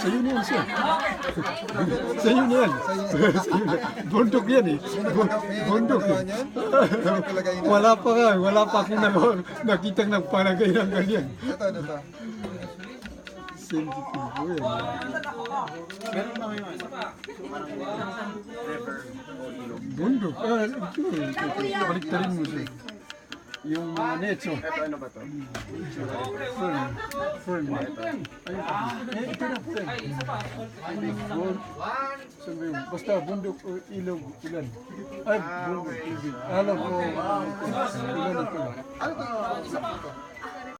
Sa'yo na yan, sir. Sa'yo na yan. Sa'yo na. Bundok yan eh. Bundok eh. Wala pa nga. Wala pa akong nakitang nagpalagay ng ganyan. Ito. Sensitibo yan. Meron ba ngayon? River o ilog? Bundok. Ito. Baliktarin mo siya. Yung netso. Ito ano ba to? Fern. Ayun. Ito na fern. Sabi yun, basta bundok o ilog, ilan? Ay, bundok, ilog. Alam ko, ilan ito. Ano to?